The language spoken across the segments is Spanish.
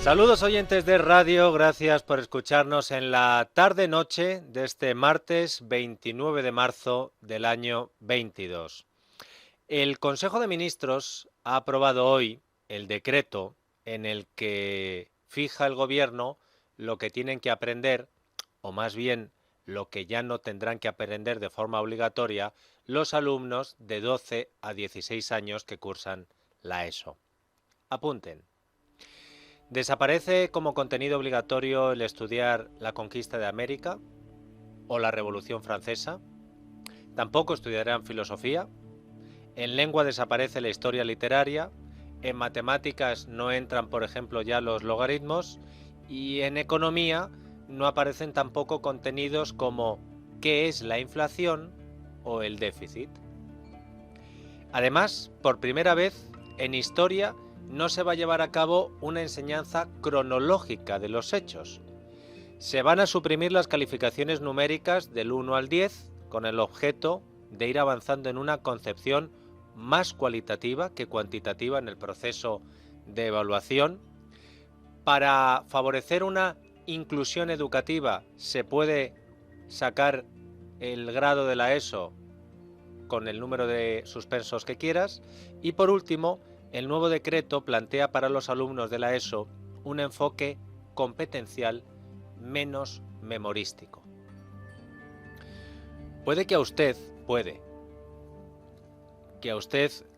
Saludos oyentes de radio, gracias por escucharnos en la tarde-noche de este martes 29 de marzo del año 22. El Consejo de Ministros ha aprobado hoy el decreto en el que fija el Gobierno lo que tienen que aprender, o más bien lo que ya no tendrán que aprender de forma obligatoria, los alumnos de 12 a 16 años que cursan la ESO. Apunten. ¿Desaparece como contenido obligatorio el estudiar la conquista de América o la Revolución Francesa? Tampoco estudiarán filosofía. En lengua desaparece la historia literaria. En matemáticas no entran, por ejemplo, ya los logaritmos. Y en economía no aparecen tampoco contenidos como ¿qué es la inflación o el déficit? Además, por primera vez en historia no se va a llevar a cabo una enseñanza cronológica de los hechos. Se van a suprimir las calificaciones numéricas del 1 al 10 con el objeto de ir avanzando en una concepción más cualitativa que cuantitativa en el proceso de evaluación. Para favorecer una inclusión educativa se puede sacar el grado de la ESO con el número de suspensos que quieras. Y por último, el nuevo decreto plantea para los alumnos de la ESO un enfoque competencial menos memorístico. Puede que a usted,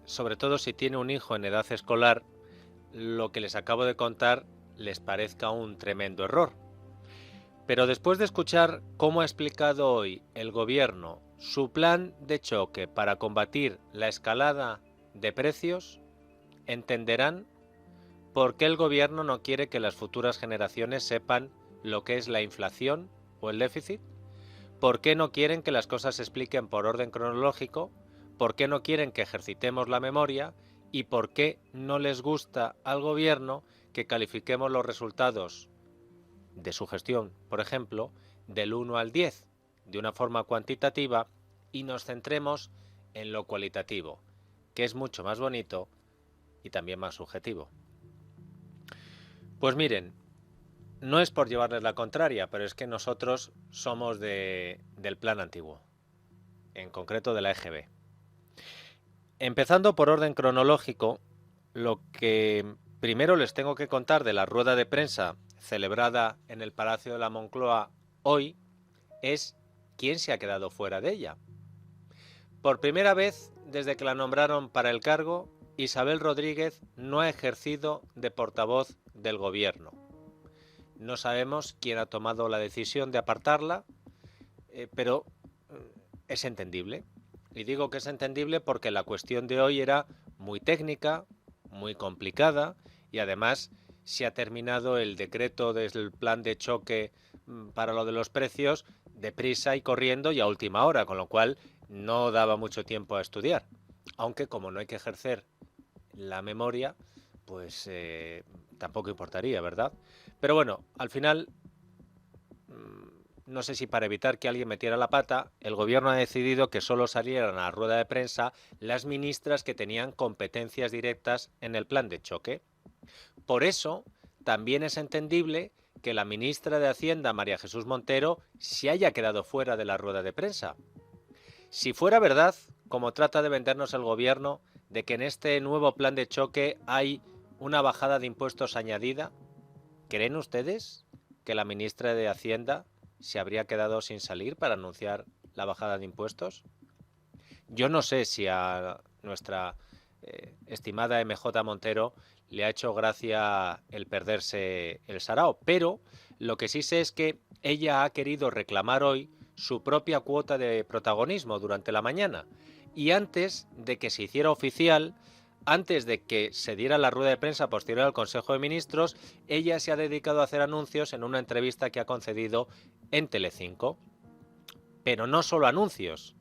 sobre todo si tiene un hijo en edad escolar, lo que les acabo de contar les parezca un tremendo error. Pero después de escuchar cómo ha explicado hoy el Gobierno su plan de choque para combatir la escalada de precios, entenderán por qué el Gobierno no quiere que las futuras generaciones sepan lo que es la inflación o el déficit, por qué no quieren que las cosas se expliquen por orden cronológico, por qué no quieren que ejercitemos la memoria y por qué no les gusta al Gobierno que califiquemos los resultados de su gestión, por ejemplo, del 1 al 10, de una forma cuantitativa, y nos centremos en lo cualitativo, que es mucho más bonito y también más subjetivo. Pues miren, no es por llevarles la contraria, pero es que nosotros somos del plan antiguo, en concreto de la EGB. Empezando por orden cronológico, lo que primero les tengo que contar de la rueda de prensa celebrada en el Palacio de la Moncloa hoy es quién se ha quedado fuera de ella. Por primera vez desde que la nombraron para el cargo, Isabel Rodríguez no ha ejercido de portavoz del Gobierno. No sabemos quién ha tomado la decisión de apartarla, pero es entendible. Y digo que es entendible porque la cuestión de hoy era muy técnica, muy complicada y además se ha terminado el decreto del plan de choque para lo de los precios deprisa y corriendo y a última hora, con lo cual no daba mucho tiempo a estudiar. Aunque como no hay que ejercer la memoria, pues tampoco importaría, ¿verdad? Pero bueno, al final, no sé si para evitar que alguien metiera la pata, el Gobierno ha decidido que solo salieran a la rueda de prensa las ministras que tenían competencias directas en el plan de choque. Por eso, también es entendible que la ministra de Hacienda, María Jesús Montero, se haya quedado fuera de la rueda de prensa. Si fuera verdad, como trata de vendernos el Gobierno, de que en este nuevo plan de choque hay una bajada de impuestos añadida, ¿creen ustedes que la ministra de Hacienda se habría quedado sin salir para anunciar la bajada de impuestos? Yo no sé si a nuestra estimada MJ Montero le ha hecho gracia el perderse el sarao, pero lo que sí sé es que ella ha querido reclamar hoy su propia cuota de protagonismo durante la mañana y antes de que se hiciera oficial, antes de que se diera la rueda de prensa posterior al Consejo de Ministros, ella se ha dedicado a hacer anuncios en una entrevista que ha concedido en Telecinco. Pero no solo anuncios.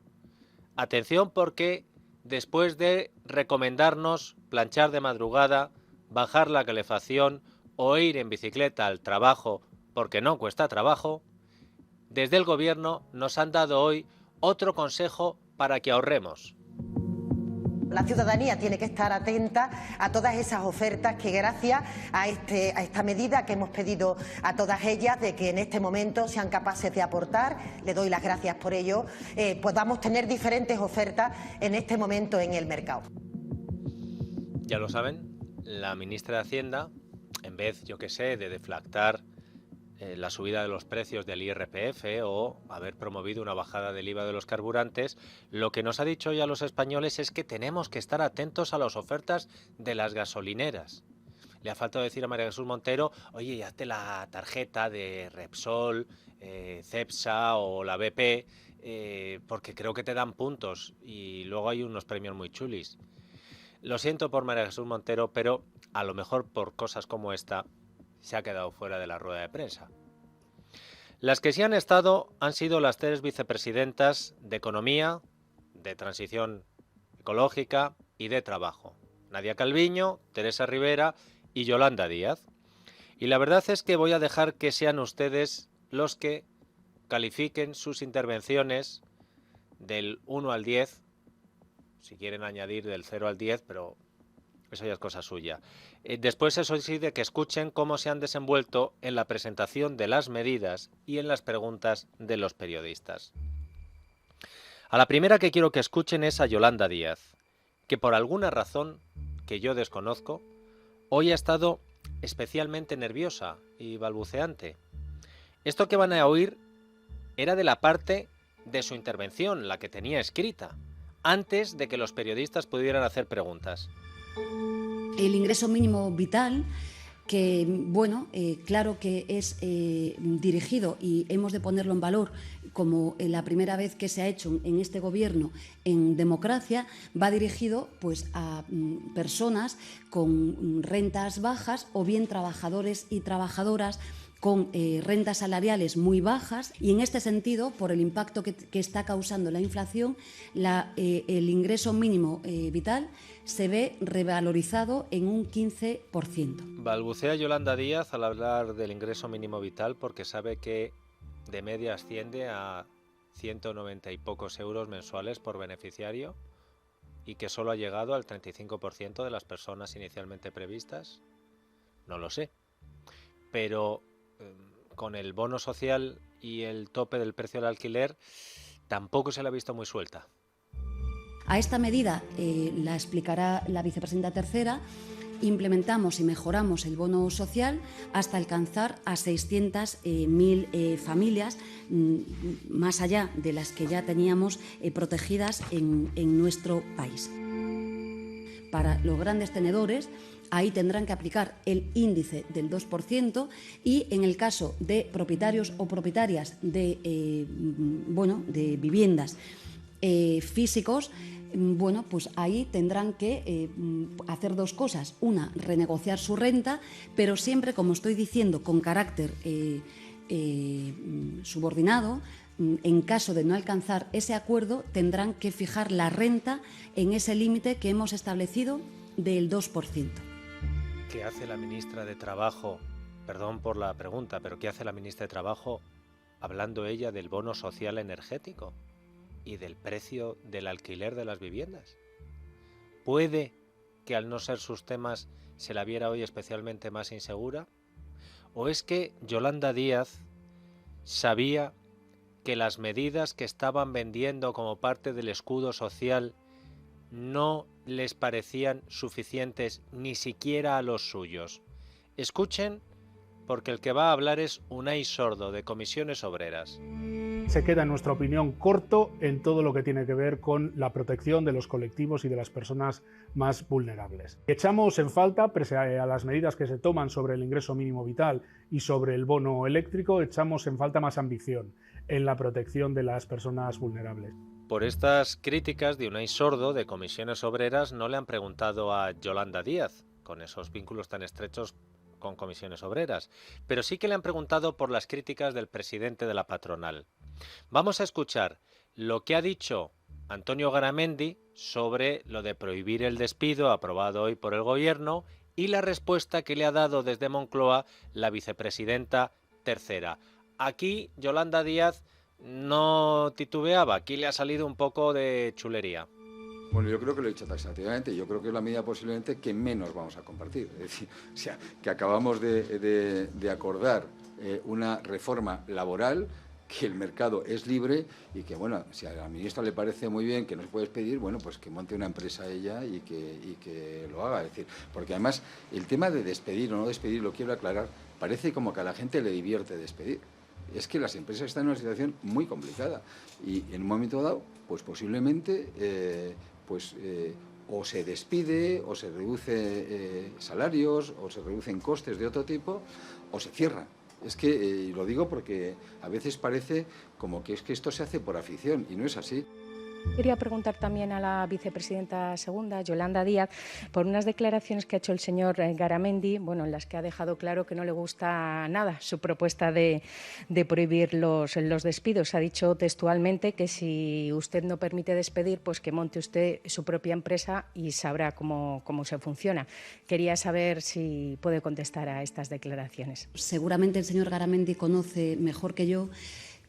Atención porque después de recomendarnos planchar de madrugada, bajar la calefacción o ir en bicicleta al trabajo porque no cuesta trabajo, desde el Gobierno nos han dado hoy otro consejo para que ahorremos. La ciudadanía tiene que estar atenta a todas esas ofertas que, gracias a esta medida que hemos pedido a todas ellas, de que en este momento sean capaces de aportar, le doy las gracias por ello, podamos tener diferentes ofertas en este momento en el mercado. Ya lo saben, la ministra de Hacienda, en vez, yo que sé, de deflactar la subida de los precios del IRPF o haber promovido una bajada del IVA de los carburantes, lo que nos ha dicho hoy a los españoles es que tenemos que estar atentos a las ofertas de las gasolineras. Le ha faltado decir a María Jesús Montero, oye, hazte la tarjeta de Repsol, Cepsa o la BP, porque creo que te dan puntos y luego hay unos premios muy chulis. Lo siento por María Jesús Montero, pero a lo mejor por cosas como esta se ha quedado fuera de la rueda de prensa. Las que sí han estado han sido las 3 vicepresidentas de Economía, de Transición Ecológica y de Trabajo. Nadia Calviño, Teresa Rivera y Yolanda Díaz. Y la verdad es que voy a dejar que sean ustedes los que califiquen sus intervenciones del 1 al 10, si quieren añadir del 0 al 10, pero eso ya es cosa suya. Después, eso sí, de que escuchen cómo se han desenvuelto en la presentación de las medidas y en las preguntas de los periodistas. A la primera que quiero que escuchen es a Yolanda Díaz, que por alguna razón que yo desconozco, hoy ha estado especialmente nerviosa y balbuceante. Esto que van a oír era de la parte de su intervención, la que tenía escrita, antes de que los periodistas pudieran hacer preguntas. El ingreso mínimo vital, que bueno, claro que es dirigido, y hemos de ponerlo en valor como la primera vez que se ha hecho en este gobierno en democracia, va dirigido pues a personas con rentas bajas o bien trabajadores y trabajadoras con rentas salariales muy bajas, y en este sentido, por el impacto que está causando la inflación, el ingreso mínimo vital se ve revalorizado en un 15%. Balbucea Yolanda Díaz al hablar del ingreso mínimo vital porque sabe que de media asciende a 190 y pocos euros mensuales por beneficiario y que solo ha llegado al 35% de las personas inicialmente previstas. No lo sé, pero con el bono social y el tope del precio del alquiler tampoco se la ha visto muy suelta. A esta medida, la explicará la vicepresidenta tercera, implementamos y mejoramos el bono social hasta alcanzar a 600.000 familias, más allá de las que ya teníamos protegidas en nuestro país. Para los grandes tenedores, ahí tendrán que aplicar el índice del 2%, y en el caso de propietarios o propietarias de viviendas físicos, bueno, pues ahí tendrán que hacer dos cosas. Una, renegociar su renta, pero siempre, como estoy diciendo, con carácter subordinado. En caso de no alcanzar ese acuerdo, tendrán que fijar la renta en ese límite que hemos establecido del 2%. ¿Qué hace la ministra de Trabajo? Perdón por la pregunta, pero ¿qué hace la ministra de Trabajo hablando ella del bono social energético y del precio del alquiler de las viviendas? ¿Puede que al no ser sus temas se la viera hoy especialmente más insegura? ¿O es que Yolanda Díaz sabía que las medidas que estaban vendiendo como parte del escudo social no les parecían suficientes ni siquiera a los suyos? Escuchen, porque el que va a hablar es Unai Sordo, de Comisiones Obreras. Se queda, en nuestra opinión, corto en todo lo que tiene que ver con la protección de los colectivos y de las personas más vulnerables. Echamos en falta, pese a las medidas que se toman sobre el ingreso mínimo vital y sobre el bono eléctrico, echamos en falta más ambición en la protección de las personas vulnerables. Por estas críticas de Unai Sordo, de Comisiones Obreras, no le han preguntado a Yolanda Díaz, con esos vínculos tan estrechos con Comisiones Obreras, pero sí que le han preguntado por las críticas del presidente de la patronal. Vamos a escuchar lo que ha dicho Antonio Garamendi sobre lo de prohibir el despido aprobado hoy por el Gobierno y la respuesta que le ha dado desde Moncloa la vicepresidenta tercera. Aquí Yolanda Díaz no titubeaba, aquí le ha salido un poco de chulería. Bueno, yo creo que lo he dicho taxativamente. Yo creo que es la medida posiblemente que menos vamos a compartir. Es decir, o sea, que acabamos de acordar una reforma laboral, que el mercado es libre y que, bueno, si a la ministra le parece muy bien que no se puede despedir, bueno, pues que monte una empresa ella y que lo haga. Es decir, porque además el tema de despedir o no despedir, lo quiero aclarar, parece como que a la gente le divierte despedir. Es que las empresas están en una situación muy complicada y en un momento dado, pues posiblemente, o se despide, o se reduce salarios, o se reducen costes de otro tipo, o se cierran. Es que, lo digo porque a veces parece como que es que esto se hace por afición y no es así. Quería preguntar también a la vicepresidenta segunda, Yolanda Díaz, por unas declaraciones que ha hecho el señor Garamendi, bueno, en las que ha dejado claro que no le gusta nada su propuesta de prohibir los despidos. Ha dicho textualmente que si usted no permite despedir, pues que monte usted su propia empresa y sabrá cómo se funciona. Quería saber si puede contestar a estas declaraciones. Seguramente el señor Garamendi conoce mejor que yo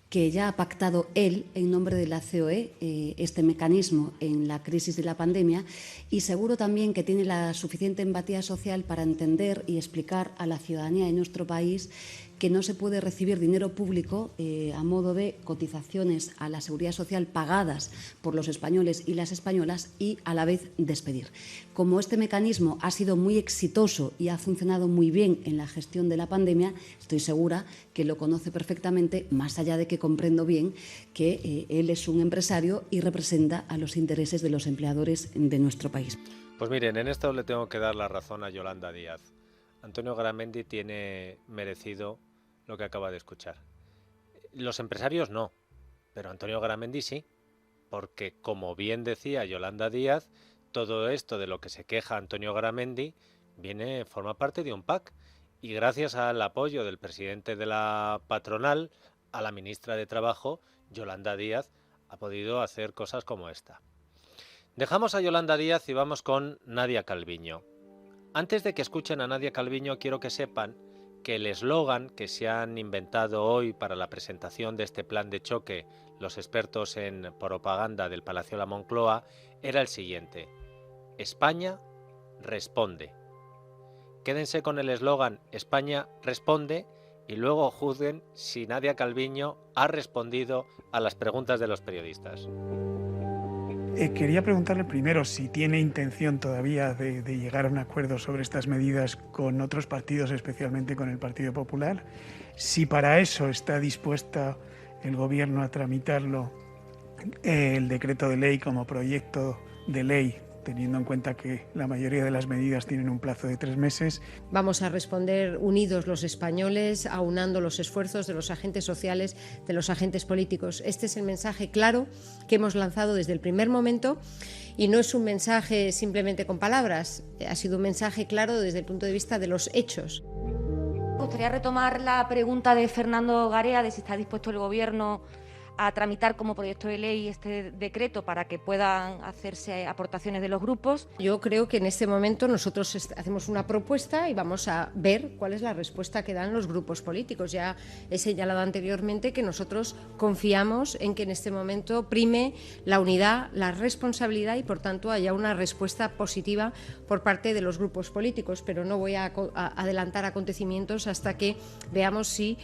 que ya ha pactado él, en nombre de la COE, este mecanismo en la crisis de la pandemia, y seguro también que tiene la suficiente empatía social para entender y explicar a la ciudadanía de nuestro país que no se puede recibir dinero público a modo de cotizaciones a la seguridad social pagadas por los españoles y las españolas y a la vez despedir. Como este mecanismo ha sido muy exitoso y ha funcionado muy bien en la gestión de la pandemia, estoy segura que lo conoce perfectamente, más allá de que comprendo bien que él es un empresario y representa a los intereses de los empleadores de nuestro país. Pues miren, en esto le tengo que dar la razón a Yolanda Díaz. Antonio Garamendi tiene merecido lo que acaba de escuchar. Los empresarios no, pero Antonio Garamendi sí, porque como bien decía Yolanda Díaz, todo esto de lo que se queja Antonio Garamendi forma parte de un PAC, y gracias al apoyo del presidente de la patronal, a la ministra de Trabajo, Yolanda Díaz, ha podido hacer cosas como esta. Dejamos a Yolanda Díaz y vamos con Nadia Calviño. Antes de que escuchen a Nadia Calviño, quiero que sepan que el eslogan que se han inventado hoy para la presentación de este plan de choque los expertos en propaganda del Palacio de la Moncloa era el siguiente: España responde. Quédense con el eslogan España responde y luego juzguen si Nadia Calviño ha respondido a las preguntas de los periodistas. Quería preguntarle primero si tiene intención todavía de llegar a un acuerdo sobre estas medidas con otros partidos, especialmente con el Partido Popular. Si para eso está dispuesta el Gobierno a tramitarlo, el decreto de ley como proyecto de ley, teniendo en cuenta que la mayoría de las medidas tienen un plazo de 3 meses. Vamos a responder unidos los españoles, aunando los esfuerzos de los agentes sociales, de los agentes políticos. Este es el mensaje claro que hemos lanzado desde el primer momento y no es un mensaje simplemente con palabras, ha sido un mensaje claro desde el punto de vista de los hechos. Me gustaría retomar la pregunta de Fernando Garea de si está dispuesto el Gobierno a tramitar como proyecto de ley este decreto para que puedan hacerse aportaciones de los grupos. Yo creo que en este momento nosotros hacemos una propuesta y vamos a ver cuál es la respuesta que dan los grupos políticos. Ya he señalado anteriormente que nosotros confiamos en que en este momento prime la unidad, la responsabilidad y por tanto haya una respuesta positiva por parte de los grupos políticos, pero no voy a adelantar acontecimientos hasta que veamos si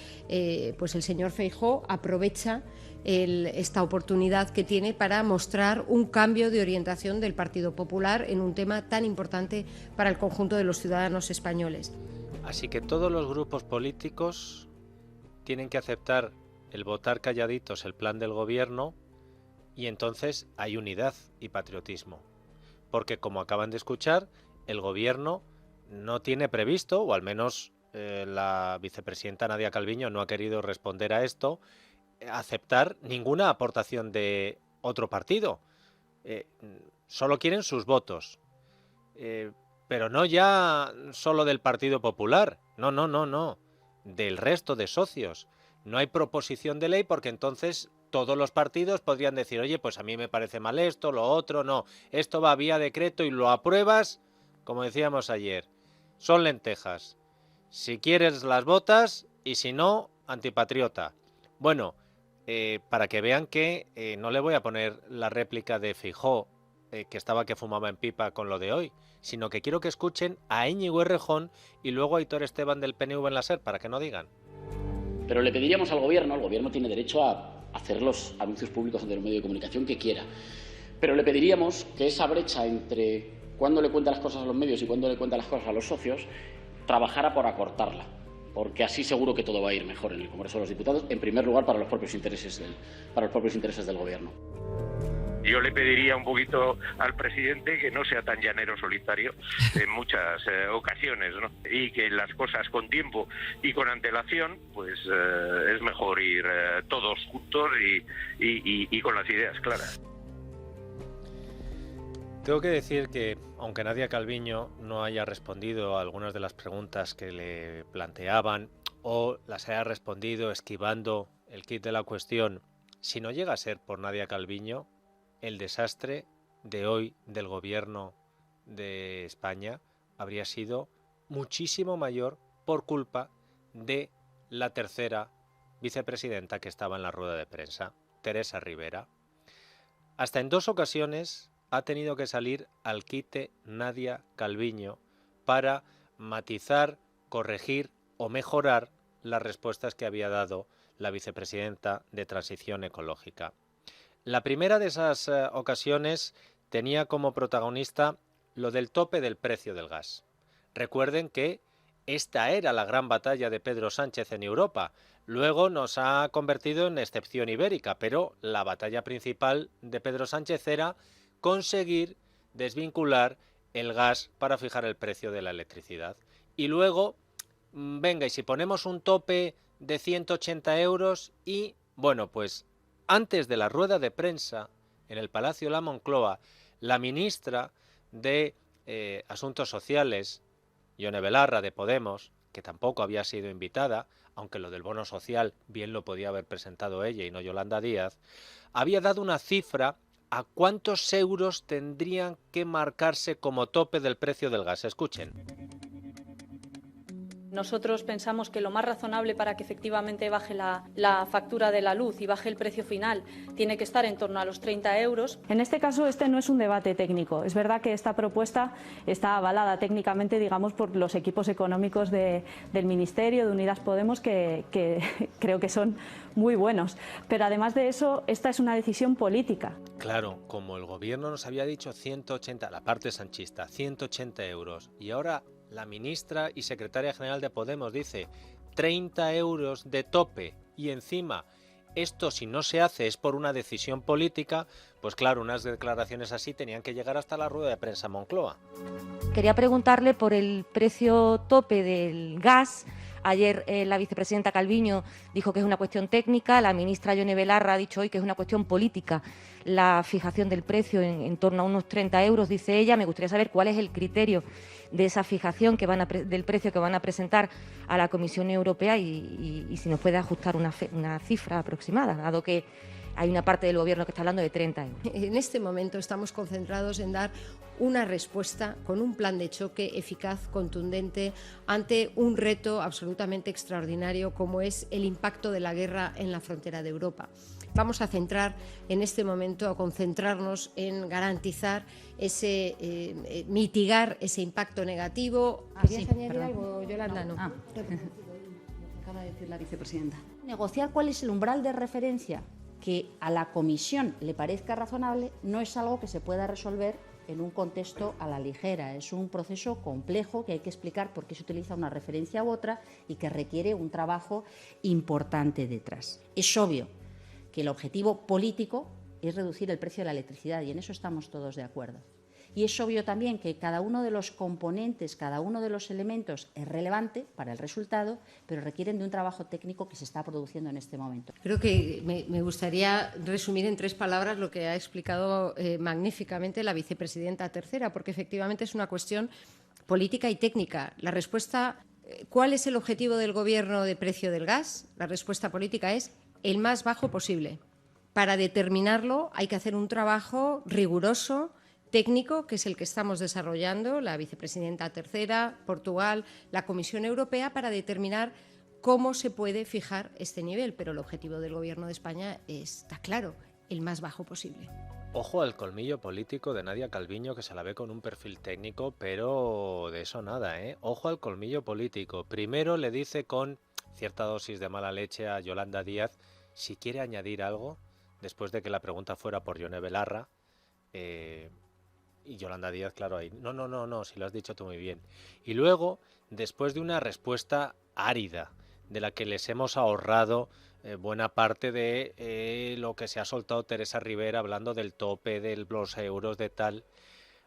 pues el señor Feijóo aprovecha esta oportunidad que tiene para mostrar un cambio de orientación del Partido Popular en un tema tan importante para el conjunto de los ciudadanos españoles. Así que todos los grupos políticos tienen que aceptar el votar calladitos el plan del Gobierno y entonces hay unidad y patriotismo. Porque como acaban de escuchar, el Gobierno no tiene previsto, o al menos la vicepresidenta Nadia Calviño no ha querido responder a esto, aceptar ninguna aportación de otro partido. Solo quieren sus votos. Pero no ya solo del Partido Popular. No. Del resto de socios. No hay proposición de ley porque entonces todos los partidos podrían decir, oye, pues a mí me parece mal esto, lo otro, no. Esto va vía decreto y lo apruebas, como decíamos ayer. Son lentejas. Si quieres las votas y si no, antipatriota. Bueno, para que vean que no le voy a poner la réplica de Feijóo que estaba que fumaba en pipa con lo de hoy, sino que quiero que escuchen a Íñigo Errejón y luego a Aitor Esteban del PNV en la SER, para que no digan. Pero le pediríamos al Gobierno tiene derecho a hacer los anuncios públicos ante el medio de comunicación que quiera, pero le pediríamos que esa brecha entre cuándo le cuenta las cosas a los medios y cuándo le cuenta las cosas a los socios, trabajara por acortarla, porque así seguro que todo va a ir mejor en el Congreso de los Diputados, en primer lugar para los propios intereses del Gobierno. Yo le pediría un poquito al presidente que no sea tan llanero solitario en muchas ocasiones, ¿no? Y que las cosas con tiempo y con antelación, pues es mejor ir todos juntos y con las ideas claras. Tengo que decir que, aunque Nadia Calviño no haya respondido a algunas de las preguntas que le planteaban o las haya respondido esquivando el quid de la cuestión, si no llega a ser por Nadia Calviño, el desastre de hoy del Gobierno de España habría sido muchísimo mayor por culpa de la tercera vicepresidenta que estaba en la rueda de prensa, Teresa Rivera. Hasta en 2 ocasiones ha tenido que salir al quite Nadia Calviño para matizar, corregir o mejorar las respuestas que había dado la vicepresidenta de Transición Ecológica. La primera de esas ocasiones tenía como protagonista lo del tope del precio del gas. Recuerden que esta era la gran batalla de Pedro Sánchez en Europa. Luego nos ha convertido en excepción ibérica, pero la batalla principal de Pedro Sánchez era conseguir desvincular el gas para fijar el precio de la electricidad. Y luego, venga, y si ponemos un tope de 180 euros y, bueno, pues antes de la rueda de prensa en el Palacio de la Moncloa, la ministra de Asuntos Sociales, Ione Belarra, de Podemos, que tampoco había sido invitada, aunque lo del bono social bien lo podía haber presentado ella y no Yolanda Díaz, había dado una cifra a cuántos euros tendrían que marcarse como tope del precio del gas. Escuchen. Nosotros pensamos que lo más razonable para que efectivamente baje la factura de la luz y baje el precio final tiene que estar en torno a los 30 euros. En este caso, este no es un debate técnico. Es verdad que esta propuesta está avalada técnicamente, digamos, por los equipos económicos del Ministerio, de Unidas Podemos, que creo que son muy buenos. Pero además de eso, esta es una decisión política. Claro, como el Gobierno nos había dicho 180, la parte sanchista, 180 euros, y ahora la ministra y secretaria general de Podemos dice 30 euros de tope y encima esto si no se hace es por una decisión política, pues claro, unas declaraciones así tenían que llegar hasta la rueda de prensa Moncloa. Quería preguntarle por el precio tope del gas. Ayer la vicepresidenta Calviño dijo que es una cuestión técnica, la ministra Ione Belarra ha dicho hoy que es una cuestión política. La fijación del precio en torno a unos 30 euros, dice ella. Me gustaría saber cuál es el criterio de esa fijación del precio que van a presentar a la Comisión Europea y si nos puede ajustar una cifra aproximada, dado que hay una parte del Gobierno que está hablando de 30 euros. En este momento estamos concentrados en dar una respuesta con un plan de choque eficaz, contundente, ante un reto absolutamente extraordinario como es el impacto de la guerra en la frontera de Europa. Vamos a centrar en este momento, a concentrarnos en garantizar mitigar ese impacto negativo. ¿Querías añadir algo, Yolanda? No. Acaba de decir la vicepresidenta. Negociar cuál es el umbral de referencia que a la Comisión le parezca razonable no es algo que se pueda resolver en un contexto a la ligera. Es un proceso complejo que hay que explicar por qué se utiliza una referencia u otra y que requiere un trabajo importante detrás. Es obvio que el objetivo político es reducir el precio de la electricidad y en eso estamos todos de acuerdo. Y es obvio también que cada uno de los componentes, cada uno de los elementos es relevante para el resultado, pero requieren de un trabajo técnico que se está produciendo en este momento. Creo que me gustaría resumir en 3 palabras lo que ha explicado magníficamente la vicepresidenta tercera, porque efectivamente es una cuestión política y técnica. La respuesta, ¿cuál es el objetivo del Gobierno de precio del gas? La respuesta política es el más bajo posible. Para determinarlo hay que hacer un trabajo riguroso, técnico, que es el que estamos desarrollando, la vicepresidenta tercera, Portugal, la Comisión Europea, para determinar cómo se puede fijar este nivel. Pero el objetivo del Gobierno de España está claro, el más bajo posible. Ojo al colmillo político de Nadia Calviño, que se la ve con un perfil técnico, pero de eso nada, ¿eh? Ojo al colmillo político. Primero le dice con cierta dosis de mala leche a Yolanda Díaz si quiere añadir algo, después de que la pregunta fuera por Yone Belarra. Y Yolanda Díaz, claro, ahí, no, si lo has dicho tú muy bien. Y luego, después de una respuesta árida, de la que les hemos ahorrado buena parte de lo que se ha soltado Teresa Rivera hablando del tope, de los euros, de tal,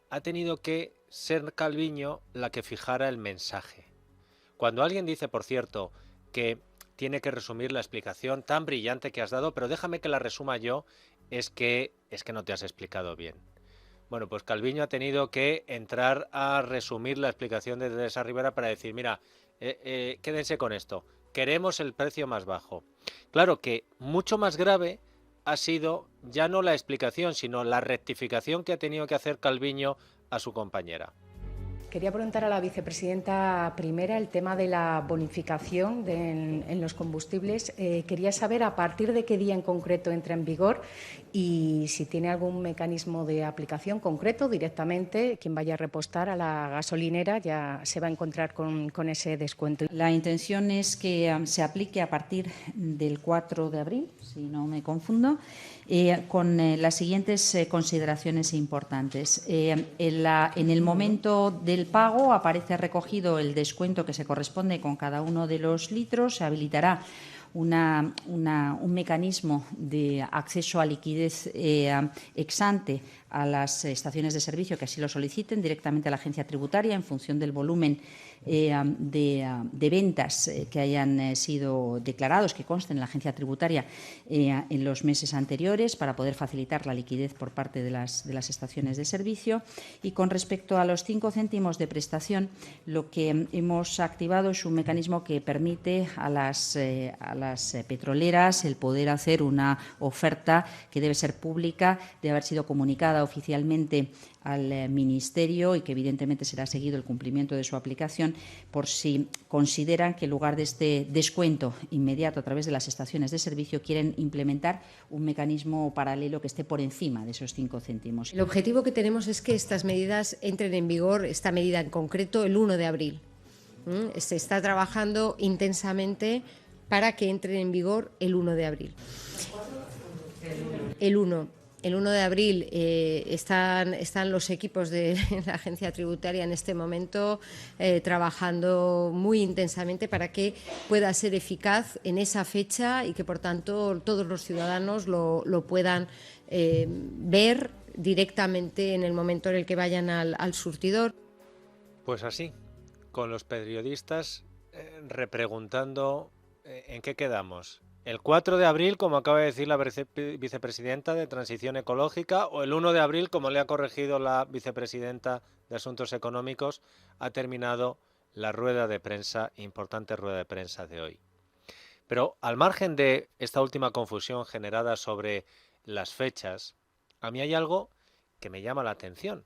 ha tenido que ser Calviño la que fijara el mensaje. Cuando alguien dice, por cierto, que tiene que resumir la explicación tan brillante que has dado, pero déjame que la resuma yo, es que no te has explicado bien. Bueno, pues Calviño ha tenido que entrar a resumir la explicación de Teresa Rivera para decir, mira, quédense con esto, queremos el precio más bajo. Claro que mucho más grave ha sido ya no la explicación, sino la rectificación que ha tenido que hacer Calviño a su compañera. Quería preguntar a la vicepresidenta primera el tema de la bonificación en los combustibles. Quería saber a partir de qué día en concreto entra en vigor y si tiene algún mecanismo de aplicación concreto directamente. Quien vaya a repostar a la gasolinera ya se va a encontrar con ese descuento. La intención es que se aplique a partir del 4 de abril, si no me confundo, con las siguientes consideraciones importantes. En el momento del pago aparece recogido el descuento que se corresponde con cada uno de los litros. Se habilitará un mecanismo de acceso a liquidez ex ante a las estaciones de servicio que así lo soliciten directamente a la agencia tributaria en función del volumen de ventas que hayan sido declarados, que consten en la agencia tributaria en los meses anteriores, para poder facilitar la liquidez por parte de las estaciones de servicio. Y con respecto a los 5 céntimos de prestación, lo que hemos activado es un mecanismo que permite a las petroleras el poder hacer una oferta que debe ser pública, debe haber sido comunicada oficialmente al Ministerio y que evidentemente será seguido el cumplimiento de su aplicación, por si consideran que en lugar de este descuento inmediato a través de las estaciones de servicio quieren implementar un mecanismo paralelo que esté por encima de esos 5 céntimos. El objetivo que tenemos es que estas medidas entren en vigor, esta medida en concreto, el 1 de abril. Se está trabajando intensamente para que entren en vigor el 1 de abril. El 1 de abril están los equipos de la agencia tributaria en este momento trabajando muy intensamente para que pueda ser eficaz en esa fecha y que, por tanto, todos los ciudadanos lo puedan ver directamente en el momento en el que vayan al surtidor. Pues así, con los periodistas repreguntando en qué quedamos. ¿El 4 de abril, como acaba de decir la vicepresidenta de Transición Ecológica, o el 1 de abril, como le ha corregido la vicepresidenta de Asuntos Económicos, ha terminado la rueda de prensa, importante rueda de prensa de hoy? Pero al margen de esta última confusión generada sobre las fechas, a mí hay algo que me llama la atención.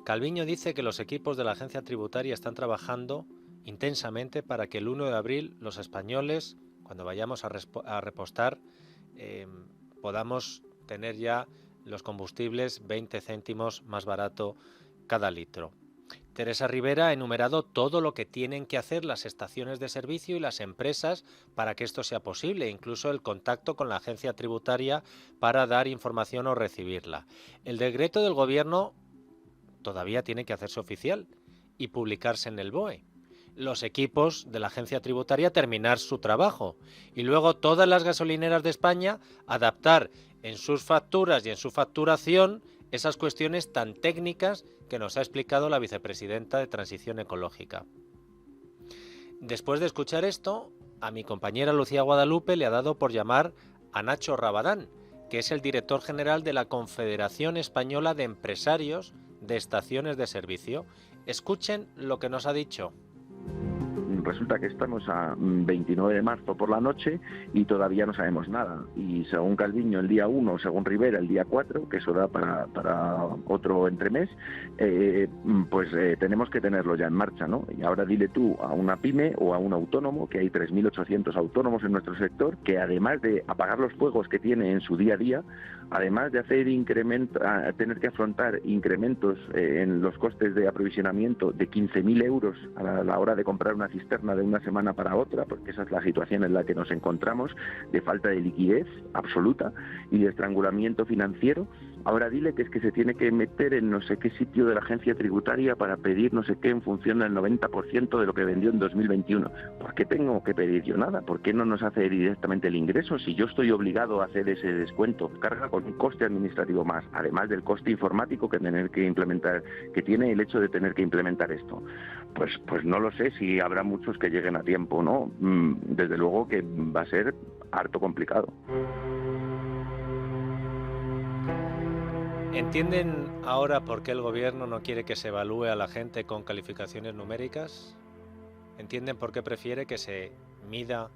Calviño dice que los equipos de la agencia tributaria están trabajando intensamente para que el 1 de abril los españoles, cuando vayamos a repostar, podamos tener ya los combustibles 20 céntimos más barato cada litro. Teresa Rivera ha enumerado todo lo que tienen que hacer las estaciones de servicio y las empresas para que esto sea posible, incluso el contacto con la agencia tributaria para dar información o recibirla. El decreto del Gobierno todavía tiene que hacerse oficial y publicarse en el BOE. Los equipos de la agencia tributaria terminar su trabajo y luego todas las gasolineras de España adaptar en sus facturas y en su facturación esas cuestiones tan técnicas que nos ha explicado la vicepresidenta de Transición Ecológica. Después de escuchar esto, a mi compañera Lucía Guadalupe le ha dado por llamar a Nacho Rabadán, que es el director general de la Confederación Española de Empresarios de Estaciones de Servicio. Escuchen lo que nos ha dicho. Resulta que estamos a 29 de marzo por la noche y todavía no sabemos nada. Y según Calviño el día 1, según Rivera el día 4, que eso da para otro entremés, tenemos que tenerlo ya en marcha, ¿no? Y ahora dile tú a una pyme o a un autónomo, que hay 3.800 autónomos en nuestro sector, que además de apagar los fuegos que tiene en su día a día, además de hacer tener que afrontar incrementos en los costes de aprovisionamiento de 15.000 euros a la hora de comprar una cisterna de una semana para otra, porque esa es la situación en la que nos encontramos, de falta de liquidez absoluta y de estrangulamiento financiero. Ahora dile que es que se tiene que meter en no sé qué sitio de la agencia tributaria para pedir no sé qué en función del 90% de lo que vendió en 2021. ¿Por qué tengo que pedir yo nada? ¿Por qué no nos hace directamente el ingreso? Si yo estoy obligado a hacer ese descuento, carga con un coste administrativo más, además del coste informático que tiene el hecho de tener que implementar esto. Pues no lo sé si habrá muchos que lleguen a tiempo, ¿no? Desde luego que va a ser harto complicado. ¿Entienden ahora por qué el gobierno no quiere que se evalúe a la gente con calificaciones numéricas? ¿Entienden por qué prefiere que se mida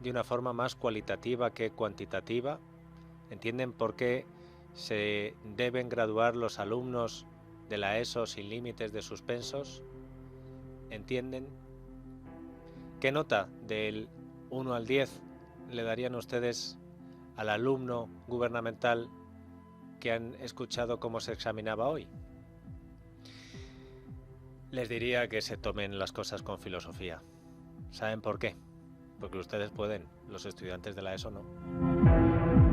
de una forma más cualitativa que cuantitativa? ¿Entienden por qué se deben graduar los alumnos de la ESO sin límites de suspensos? ¿Entienden? ¿Qué nota del 1 al 10 le darían ustedes al alumno gubernamental que han escuchado cómo se examinaba hoy? Les diría que se tomen las cosas con filosofía. ¿Saben por qué? Porque ustedes pueden, los estudiantes de la ESO no.